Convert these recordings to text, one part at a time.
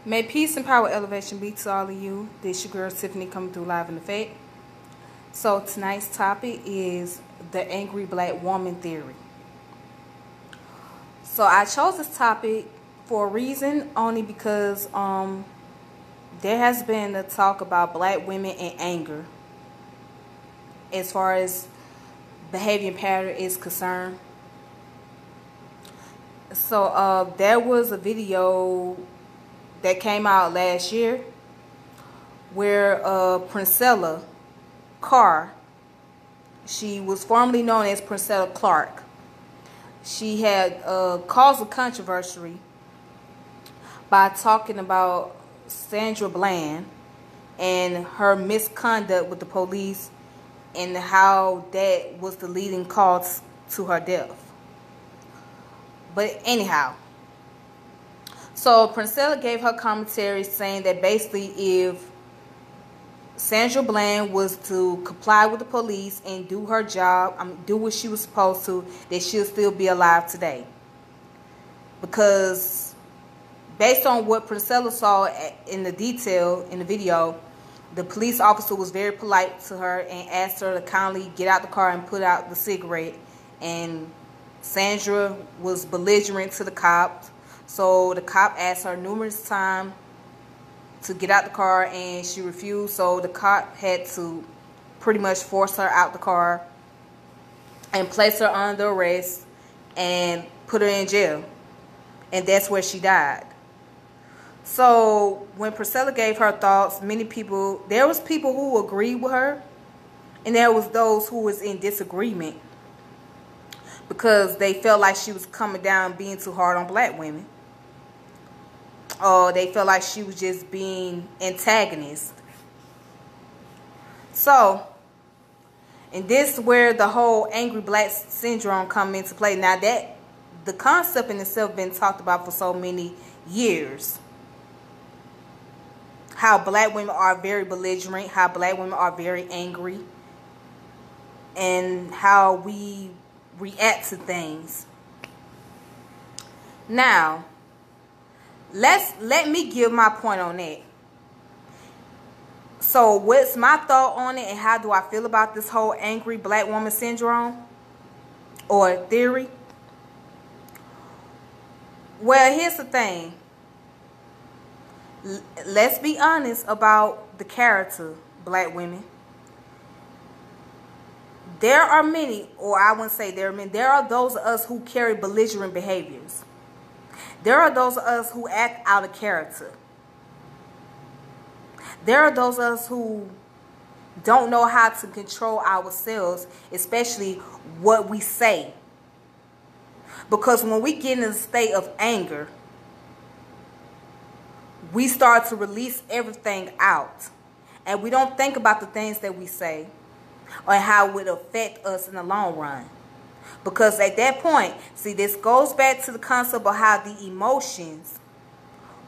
May peace and power elevation be to all of you. This your girl Tiffany coming through live in effect. So tonight's topic is the angry black woman theory. So I chose this topic for a reason, only because there has been a talk about black women and anger as far as behavior pattern is concerned. So there was a video that came out last year where Princella Carr, she was formerly known as Princella Clark, she had caused a controversy by talking about Sandra Bland and her misconduct with the police and how that was the leading cause to her death. But anyhow, so Princella gave her commentary saying that basically if Sandra Bland was to comply with the police and do her job, do what she was supposed to, that she'll still be alive today. Because based on what Princella saw in the detail in the video, the police officer was very polite to her and asked her to kindly get out the car and put out the cigarette. And Sandra was belligerent to the cop. So the cop asked her numerous times to get out the car and she refused. So the cop had to pretty much force her out the car and place her under arrest and put her in jail. And that's where she died. So when Princella gave her thoughts, there was people who agreed with her and there was those who was in disagreement because they felt like she was coming down being too hard on black women. Or they felt like she was just being antagonist. So, and this is where the whole angry black syndrome come into play. Now that the concept in itself been talked about for so many years. How black women are very belligerent, how black women are very angry, and how we react to things. Now, let me give my point on that. So what's my thought on it and how do I feel about this whole angry black woman syndrome or theory? Well, here's the thing. Let's be honest about the character black women. There are many, or I wouldn't say there are many, there are those of us who carry belligerent behaviors. There are those of us who act out of character. There are those of us who don't know how to control ourselves, especially what we say. Because when we get in a state of anger, we start to release everything out. And we don't think about the things that we say or how it would affect us in the long run. Because at that point, see, this goes back to the concept of how the emotions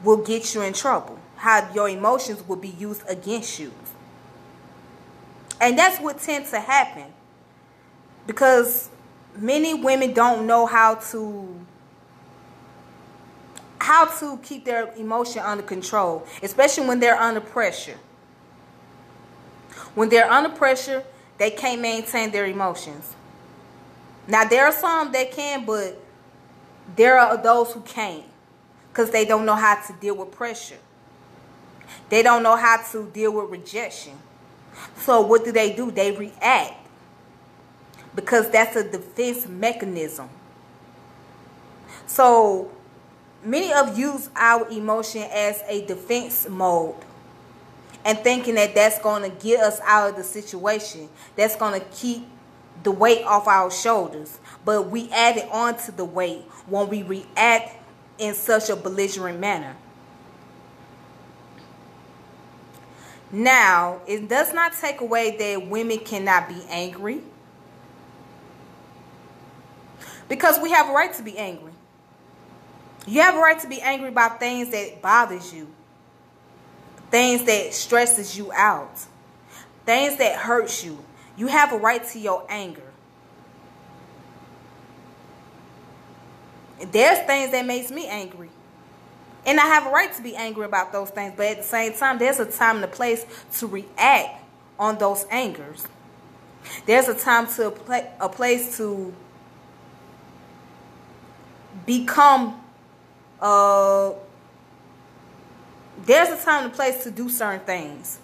will get you in trouble. How your emotions will be used against you. And that's what tends to happen. Because many women don't know how to keep their emotion under control. Especially when they're under pressure. When they're under pressure, they can't maintain their emotions. Now, there are some that can, but there are those who can't because they don't know how to deal with pressure. They don't know how to deal with rejection. So what do? They react because that's a defense mechanism. So many of you use our emotion as a defense mode and thinking that that's going to get us out of the situation. That's going to keep the weight off our shoulders. But we add it onto the weight when we react in such a belligerent manner. Now, it does not take away that women cannot be angry. Because we have a right to be angry. You have a right to be angry about things that bothers you. Things that stresses you out. Things that hurts you. You have a right to your anger. There's things that makes me angry. And I have a right to be angry about those things. But at the same time, there's a time and a place to react on those angers. There's a time to a place to become, there's a time and a place to do certain things.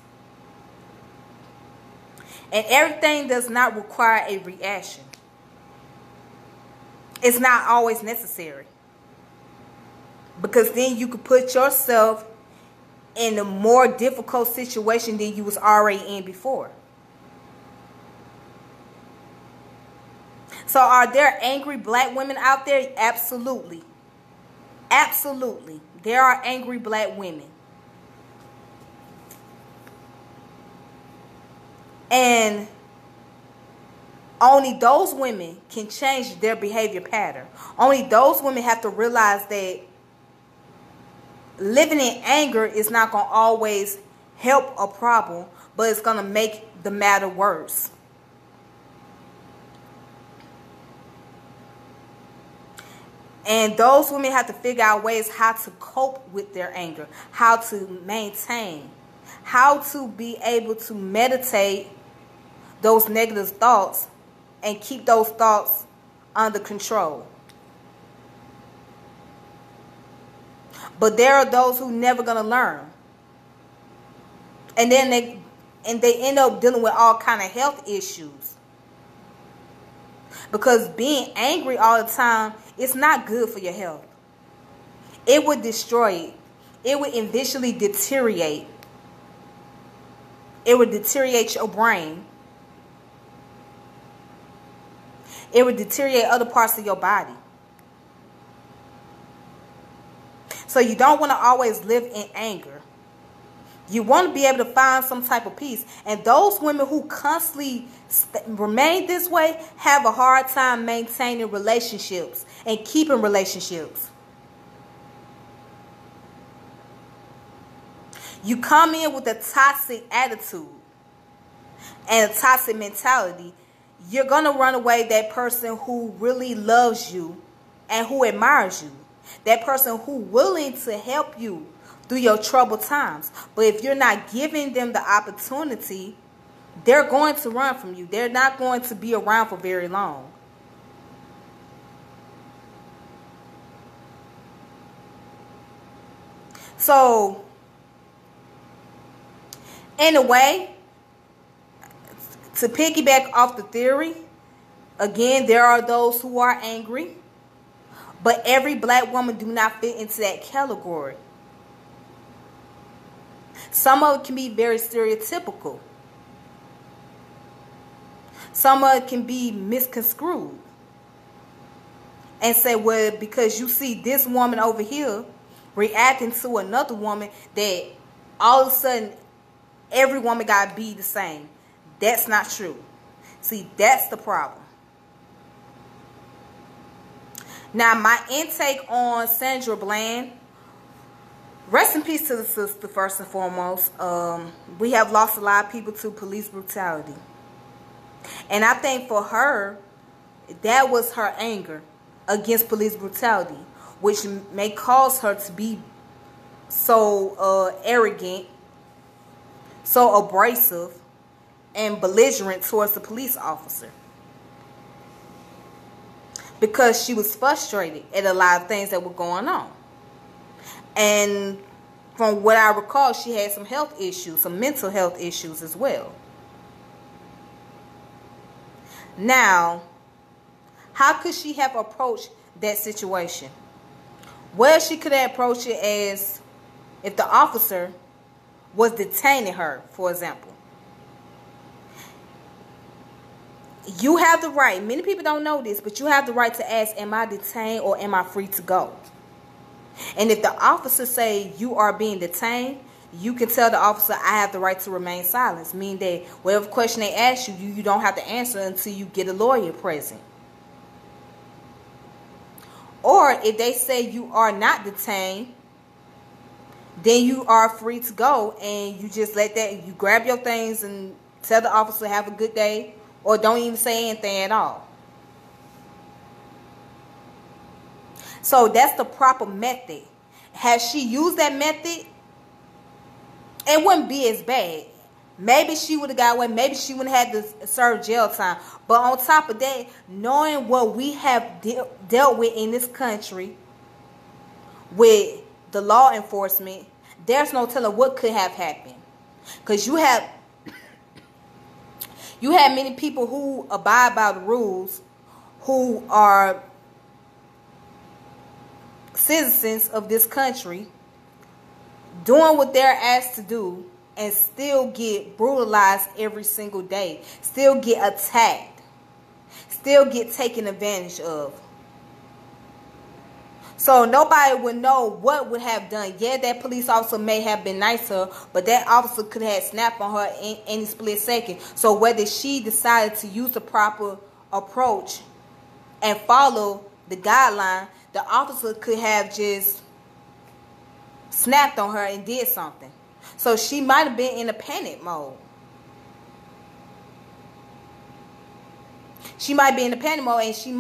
And everything does not require a reaction. It's not always necessary. Because then you could put yourself in a more difficult situation than you was already in before. So are there angry black women out there? Absolutely. Absolutely. There are angry black women. And only those women can change their behavior pattern. Only those women have to realize that living in anger is not going to always help a problem, but it's going to make the matter worse. And those women have to figure out ways how to cope with their anger, how to maintain, how to be able to meditate those negative thoughts and keep those thoughts under control. But there are those who never going to learn. And then they end up dealing with all kind of health issues. Because being angry all the time is not good for your health. It would destroy it. It would eventually deteriorate. It would deteriorate your brain. It would deteriorate other parts of your body. So you don't want to always live in anger. You want to be able to find some type of peace. And those women who constantly remain this way have a hard time maintaining relationships and keeping relationships. You come in with a toxic attitude and a toxic mentality, you're going to run away that person who really loves you and who admires you. That person who willing to help you through your troubled times. But if you're not giving them the opportunity, they're going to run from you. They're not going to be around for very long. So, in a way, to piggyback off the theory, again, there are those who are angry, but every black woman do not fit into that category. Some of it can be very stereotypical. Some of it can be misconstrued. And say, well, because you see this woman over here reacting to another woman, that all of a sudden every woman got to be the same. That's not true. See, that's the problem. Now, my intake on Sandra Bland. Rest in peace to the sister, first and foremost. We have lost a lot of people to police brutality. And I think for her, that was her anger against police brutality, which may cause her to be so arrogant, so abrasive, and belligerent towards the police officer. Because she was frustrated at a lot of things that were going on. And from what I recall, she had some health issues, some mental health issues as well. Now, how could she have approached that situation? Well, she could have approached it as if the officer was detaining her, for example. You have the right, many people don't know this, but you have the right to ask, am I detained or am I free to go? And if the officer say you are being detained, you can tell the officer, I have the right to remain silent. Meaning that whatever question they ask you, you don't have to answer until you get a lawyer present. Or if they say you are not detained, then you are free to go, and you just let that, you grab your things and tell the officer have a good day, or don't even say anything at all. So that's the proper method. Had she used that method, it wouldn't be as bad. Maybe she would have got away. Maybe she wouldn't have had to serve jail time. But on top of that, knowing what we have dealt with in this country with the law enforcement, there's no telling what could have happened. Because you have many people who abide by the rules, who are citizens of this country, doing what they're asked to do, and still get brutalized every single day, still get attacked, still get taken advantage of. So nobody would know what would have done. Yeah, that police officer may have been nice to her, but that officer could have snapped on her in any split second. So whether she decided to use the proper approach and follow the guideline, the officer could have just snapped on her and did something. So she might have been in a panic mode. She might be in a panic mode, and she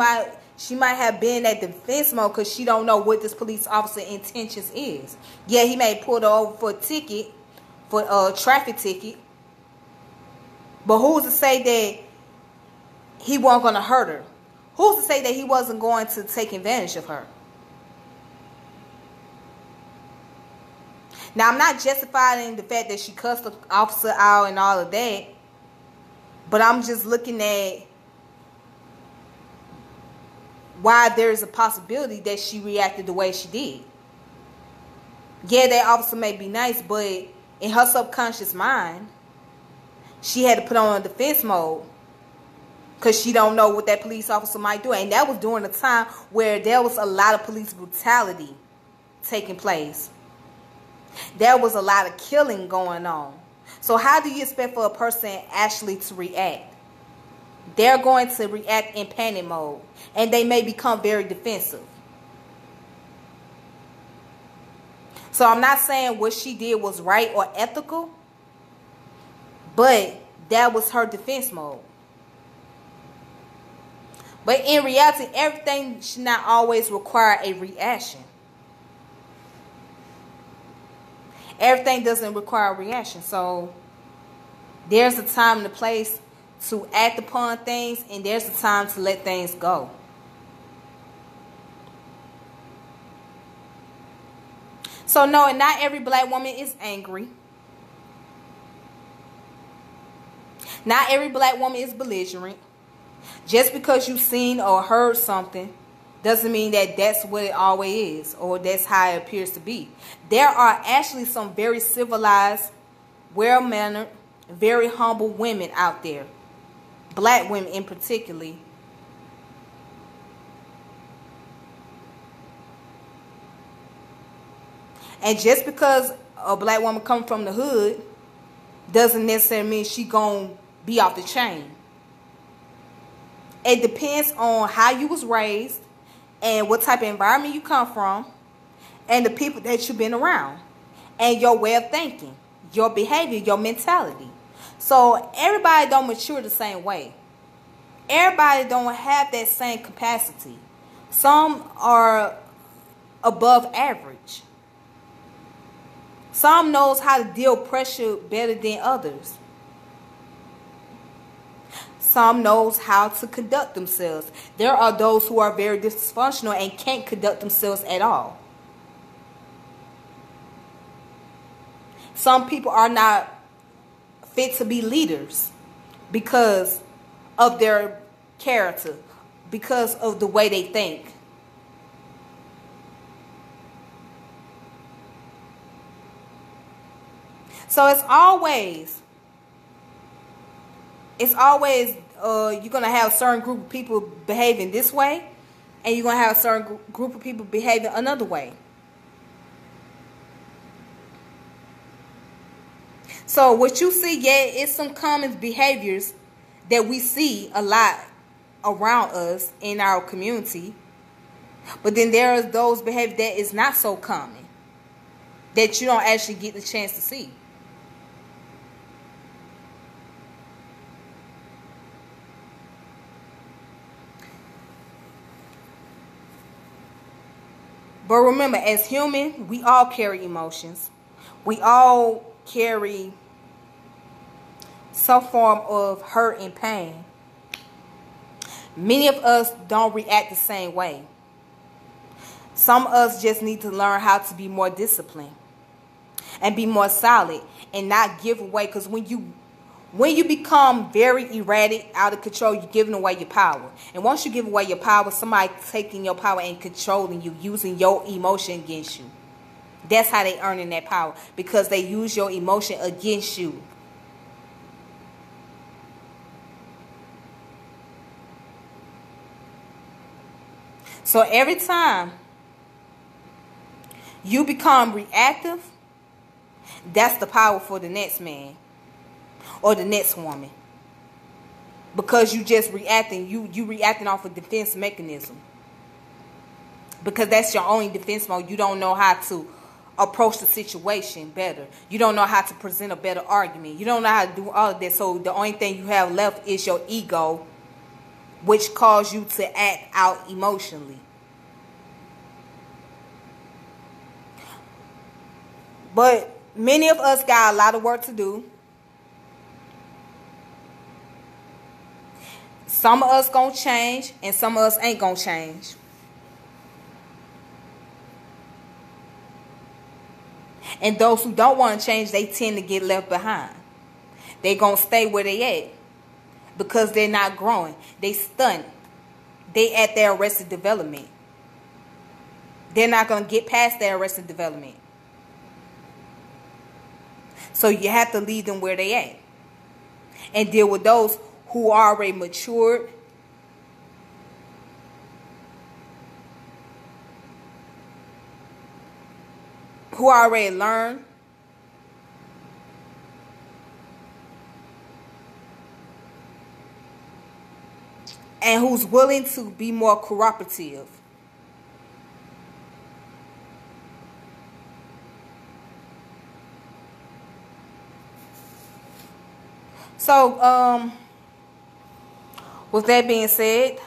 might have been at defense mode because she don't know what this police officer intentions is. Yeah, he may pull her over for a ticket, for a traffic ticket. But who's to say that he wasn't going to hurt her? Who's to say that he wasn't going to take advantage of her? Now, I'm not justifying the fact that she cussed the officer out and all of that. But I'm just looking at why there's a possibility that she reacted the way she did. Yeah, that officer may be nice, but in her subconscious mind, she had to put on a defense mode because she don't know what that police officer might do. And that was during a time where there was a lot of police brutality taking place. There was a lot of killing going on. So how do you expect for a person actually to react? They're going to react in panic mode, and they may become very defensive. So I'm not saying what she did was right or ethical, but that was her defense mode. But in reality, everything should not always require a reaction. Everything doesn't require a reaction. So there's a time and a place to act upon things, and there's a time to let things go. So no, not every black woman is angry. Not every black woman is belligerent. Just because you've seen or heard something doesn't mean that that's what it always is, or that's how it appears to be. There are actually some very civilized, well-mannered, very humble women out there. Black women in particular. And just because a black woman comes from the hood doesn't necessarily mean she gonna be off the chain. It depends on how you was raised and what type of environment you come from and the people that you've been around and your way of thinking, your behavior, your mentality. So everybody don't mature the same way. Everybody don't have that same capacity. Some are above average. Some knows how to deal pressure better than others. Some knows how to conduct themselves. There are those who are very dysfunctional and can't conduct themselves at all. Some people are not fit to be leaders because of their character, because of the way they think. So it's always you're going to have a certain group of people behaving this way, and you're going to have a certain group of people behaving another way. So what you see, yeah, it's some common behaviors that we see a lot around us in our community. But then there are those behaviors that is not so common, that you don't actually get the chance to see. But remember, as human, we all carry emotions. We all carry some form of hurt and pain. Many of us don't react the same way. Some of us just need to learn how to be more disciplined and be more solid and not give away. Because when you become very erratic, out of control, you're giving away your power. And once you give away your power, somebody taking your power and controlling you, using your emotion against you. That's how they earning that power, because they use your emotion against you. So every time you become reactive, that's the power for the next man or the next woman. Because you just reacting, you reacting off a defense mechanism. Because that's your only defense mode. You don't know how to approach the situation better. You don't know how to present a better argument. You don't know how to do all of that. So the only thing you have left is your ego, which cause you to act out emotionally. But many of us got a lot of work to do. Some of us gonna change and some of us ain't gonna change. And those who don't want to change, they tend to get left behind. They gonna stay where they at because they're not growing. They stunt. They at their arrested development. They're not gonna get past their arrested development. So you have to leave them where they at and deal with those who are already matured, who already learned, and who's willing to be more cooperative. So, with that being said,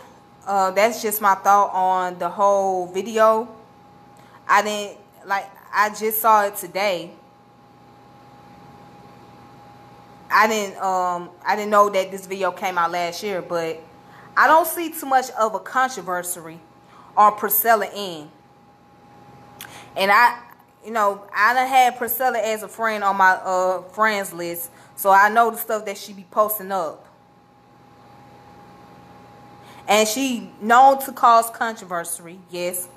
that's just my thought on the whole video. I just saw it today. I didn't know that this video came out last year, but I don't see too much of a controversy on Priscilla N. And I done had Priscilla as a friend on my friends list, so I know the stuff that she be posting up. And she known to cause controversy, yes.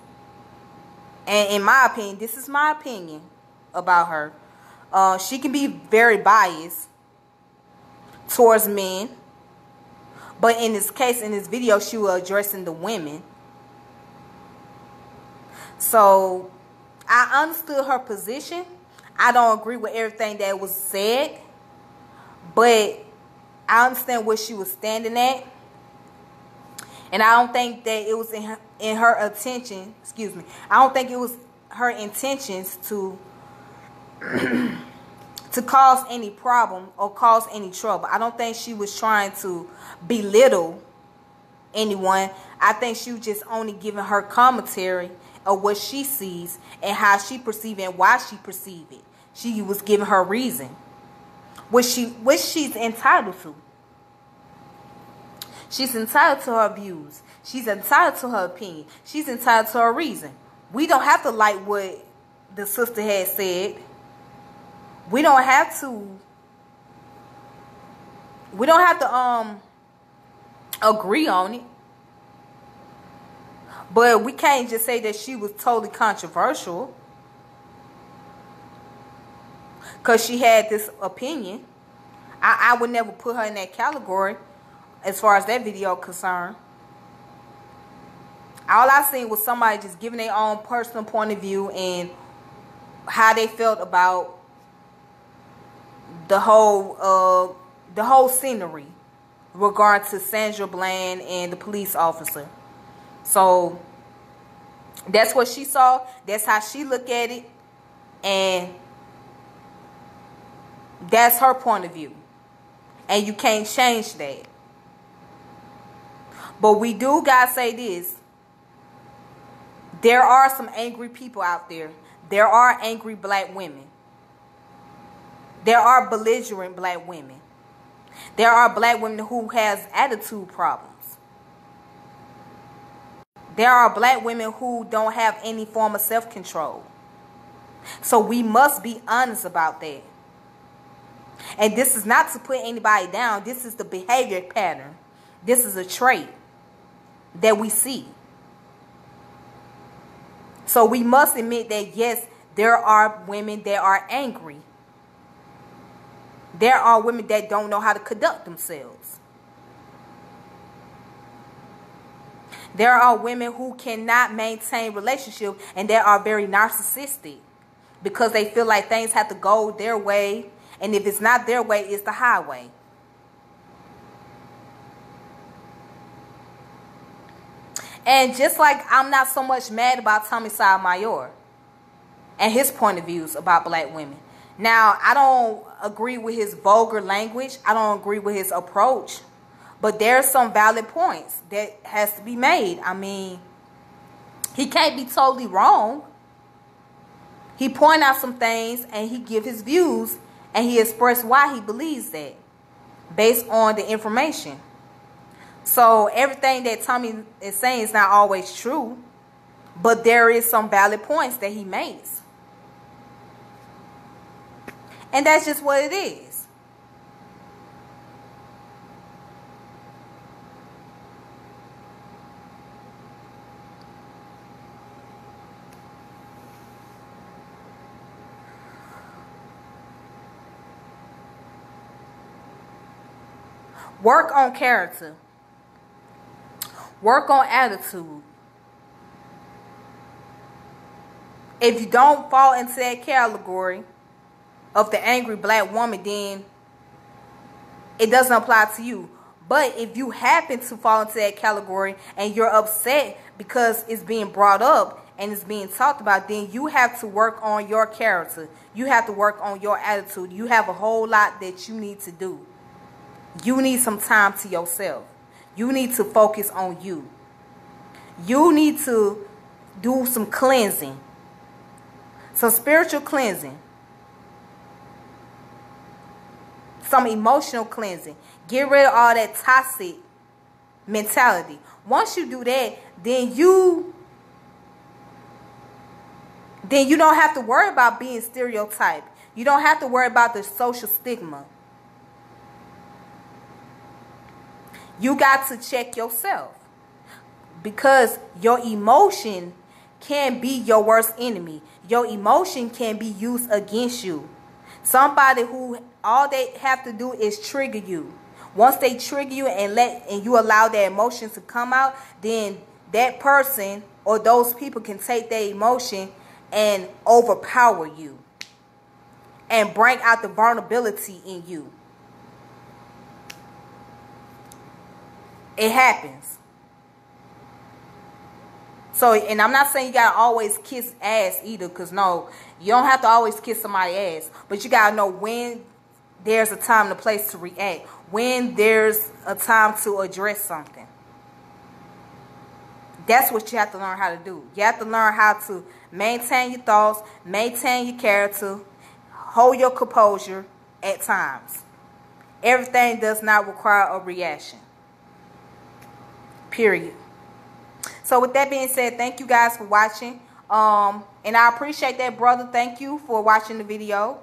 And in my opinion, this is my opinion about her. She can be very biased towards men. But in this case, in this video, she was addressing the women. So I understood her position. I don't agree with everything that was said, but I understand where she was standing at. And I don't think that it was in her attention, excuse me, I don't think it was her intentions to to cause any problem or cause any trouble. I don't think she was trying to belittle anyone. I think she was just only giving her commentary of what she sees and how she perceives it and why she perceives it. She was giving her reason, which she's entitled to. She's entitled to her views. She's entitled to her opinion. She's entitled to her reason. We don't have to like what the sister had said. We don't have to agree on it. But we can't just say that she was totally controversial because she had this opinion. I would never put her in that category as far as that video concerned. All I seen was somebody just giving their own personal point of view and how they felt about the whole scenery regarding to Sandra Bland and the police officer. So that's what she saw. That's how she looked at it. And that's her point of view. And you can't change that. But we do gotta say this. There are some angry people out there. There are angry black women. There are belligerent black women. There are black women who has attitude problems. There are black women who don't have any form of self-control. So we must be honest about that. And this is not to put anybody down. This is the behavior pattern. This is a trait that we see. So we must admit that, yes, there are women that are angry. There are women that don't know how to conduct themselves. There are women who cannot maintain relationships and that are very narcissistic because they feel like things have to go their way. And if it's not their way, it's the highway. And just like I'm not so much mad about Tommy Sotomayor and his point of views about black women. Now, I don't agree with his vulgar language. I don't agree with his approach. But there's some valid points that has to be made. I mean, he can't be totally wrong. He point out some things and he give his views and he express why he believes that based on the information. So everything that Tommy is saying is not always true, but there is some valid points that he makes. And that's just what it is. Work on character. Work on attitude. If you don't fall into that category of the angry black woman, then it doesn't apply to you. But if you happen to fall into that category and you're upset because it's being brought up and it's being talked about, then you have to work on your character. You have to work on your attitude. You have a whole lot that you need to do. You need some time to yourself. You need to focus on you. You need to do some cleansing. Some spiritual cleansing. Some emotional cleansing. Get rid of all that toxic mentality. Once you do that, then you don't have to worry about being stereotyped. You don't have to worry about the social stigma. You got to check yourself, because your emotion can be your worst enemy. Your emotion can be used against you. Somebody who all they have to do is trigger you. Once they trigger you and you allow that emotion to come out, then that person or those people can take their emotion and overpower you and bring out the vulnerability in you. It happens. So, and I'm not saying you got to always kiss ass either, because no, you don't have to always kiss somebody's ass. But you got to know when there's a time and a place to react. When there's a time to address something. That's what you have to learn how to do. You have to learn how to maintain your thoughts, maintain your character, hold your composure at times. Everything does not require a reaction. Period. So with that being said, thank you guys for watching. And I appreciate that, brother. Thank you for watching the video.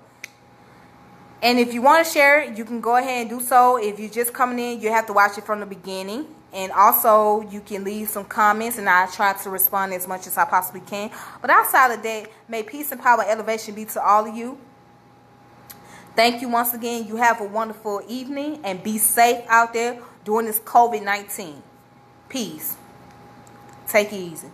And if you want to share it, you can go ahead and do so. If you're just coming in, you have to watch it from the beginning. And also, you can leave some comments, and I try to respond as much as I possibly can. But outside of that, may peace and power and elevation be to all of you. Thank you once again. You have a wonderful evening, and be safe out there during this COVID-19. Peace. Take it easy.